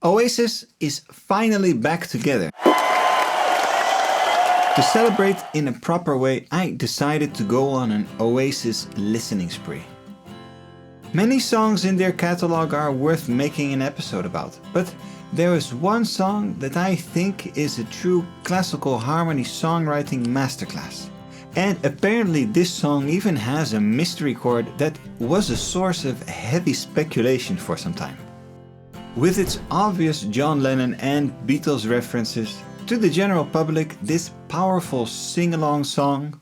Oasis is finally back together. To celebrate in a proper way, I decided to go on an Oasis listening spree. Many songs in their catalog are worth making an episode about, but there is one song that I think is a true classical harmony songwriting masterclass. And apparently this song even has a mystery chord that was a source of heavy speculation for some time. With its obvious John Lennon and Beatles references, to the general public, this powerful sing-along song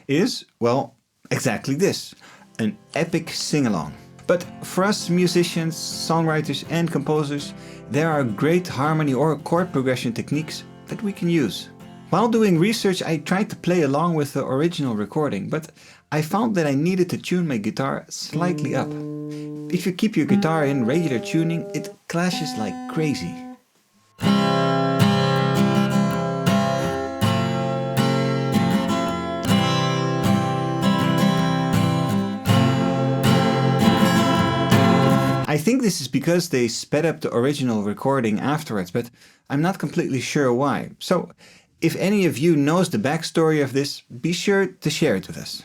is, well, exactly this, an epic sing-along. But for us musicians, songwriters and composers, there are great harmony or chord progression techniques that we can use. While doing research, I tried to play along with the original recording, but I found that I needed to tune my guitar slightly up. If you keep your guitar in regular tuning, it clashes like crazy. I think this is because they sped up the original recording afterwards, but I'm not completely sure why. So, if any of you knows the backstory of this, be sure to share it with us.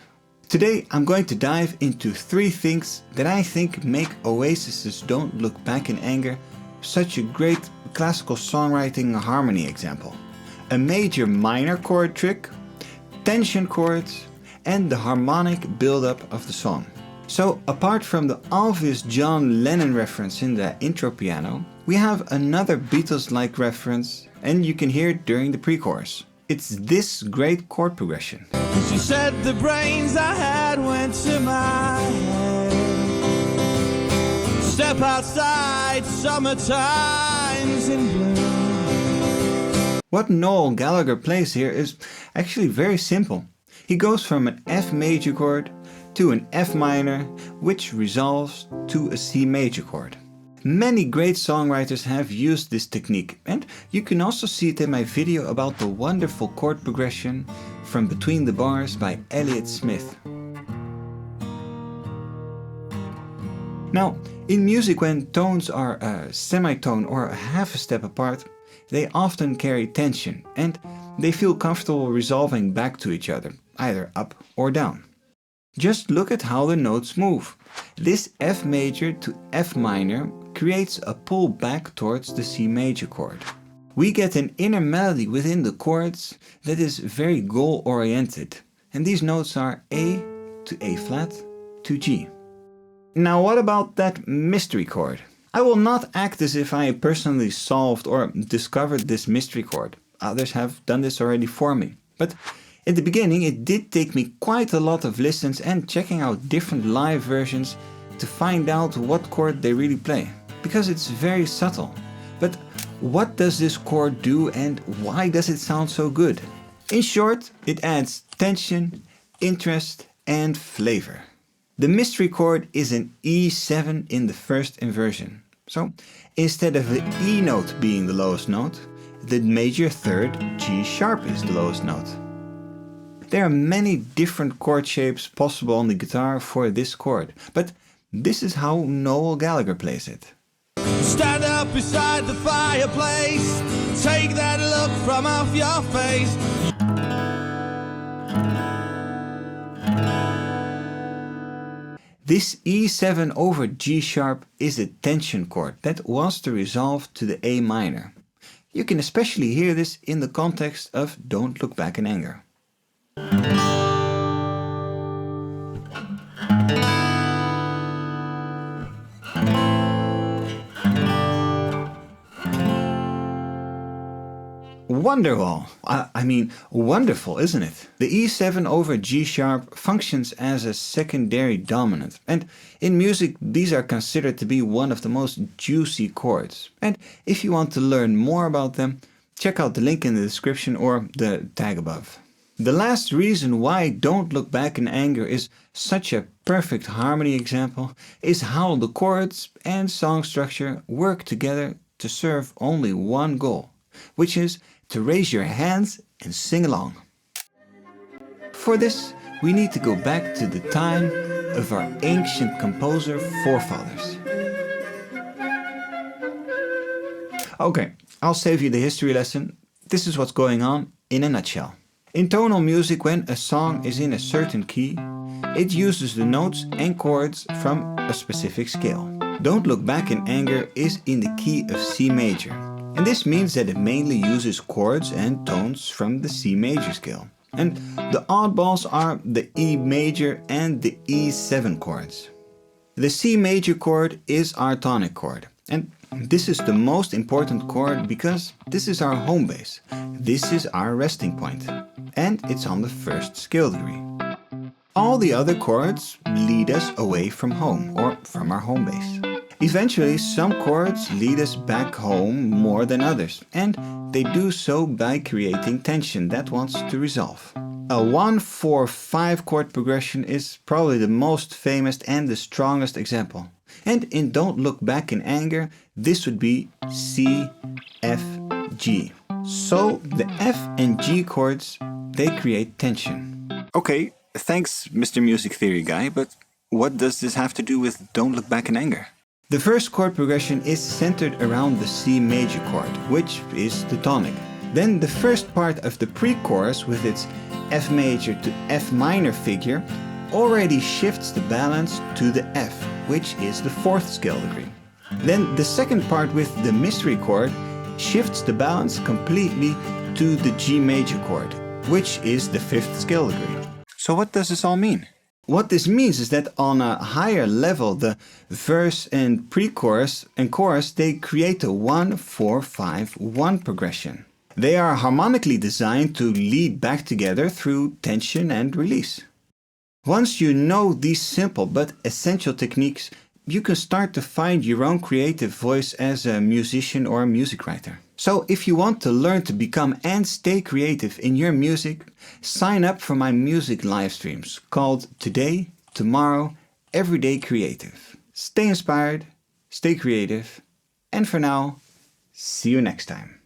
Today I'm going to dive into 3 things that I think make Oasis's Don't Look Back in Anger such a great classical songwriting harmony example. A major minor chord trick, tension chords, and the harmonic buildup of the song. So apart from the obvious John Lennon reference in the intro piano, we have another Beatles-like reference, and you can hear it during the pre-chorus. It's this great chord progression. She said the brains I had went to my head. Step outside, summertime's in bloom. What Noel Gallagher plays here is actually very simple. He goes from an F major chord to an F minor, which resolves to a C major chord. Many great songwriters have used this technique, and you can also see it in my video about the wonderful chord progression from Between the Bars by Elliott Smith. Now, in music, when tones are a semitone or a half a step apart, they often carry tension and they feel comfortable resolving back to each other, either up or down. Just look at how the notes move. This F major to F minor creates a pull back towards the C major chord. We get an inner melody within the chords that is very goal-oriented, and these notes are A to A flat to G. Now what about that mystery chord? I will not act as if I personally solved or discovered this mystery chord. Others have done this already for me. But in the beginning it did take me quite a lot of listens and checking out different live versions to find out what chord they really play. Because it's very subtle. But what does this chord do and why does it sound so good? In short, it adds tension, interest and flavor. The mystery chord is an E7 in the first inversion. So instead of the E note being the lowest note, the major third G sharp is the lowest note. There are many different chord shapes possible on the guitar for this chord, but this is how Noel Gallagher plays it. Stand up beside the fireplace, take that look from off your face. This E7 over G sharp is a tension chord that wants to resolve to the A minor. You can especially hear this in the context of Don't Look Back in Anger. Wonderful! I mean, wonderful, isn't it? The E7 over G sharp functions as a secondary dominant, and in music these are considered to be one of the most juicy chords. And if you want to learn more about them, check out the link in the description or the tag above. The last reason why Don't Look Back in Anger is such a perfect harmony example is how the chords and song structure work together to serve only one goal, which is to raise your hands and sing along. For this, we need to go back to the time of our ancient composer forefathers. Okay, I'll save you the history lesson. This is what's going on in a nutshell. In tonal music, when a song is in a certain key, it uses the notes and chords from a specific scale. Don't Look Back in Anger is in the key of C major, and this means that it mainly uses chords and tones from the C major scale. And the oddballs are the E major and the E7 chords. The C major chord is our tonic chord, and this is the most important chord because this is our home base. This is our resting point, and it's on the first scale degree. All the other chords lead us away from home or from our home base. Eventually, some chords lead us back home more than others, and they do so by creating tension that wants to resolve. A 1-4-5 chord progression is probably the most famous and the strongest example. And in Don't Look Back in Anger, this would be C, F, G. So the F and G chords, they create tension. Okay, thanks Mr. Music Theory Guy, but what does this have to do with Don't Look Back in Anger? The first chord progression is centered around the C major chord, which is the tonic. Then the first part of the pre-chorus with its F major to F minor figure already shifts the balance to the F, which is the fourth scale degree. Then the second part with the mystery chord shifts the balance completely to the G major chord, which is the fifth scale degree. So what does this all mean? What this means is that on a higher level, the verse and pre-chorus and chorus, they create a 1-4-5-1 progression. They are harmonically designed to lead back together through tension and release. Once you know these simple but essential techniques, you can start to find your own creative voice as a musician or a music writer. So if you want to learn to become and stay creative in your music, sign up for my music live streams called Today, Tomorrow, Everyday Creative. Stay inspired, stay creative, and for now, see you next time.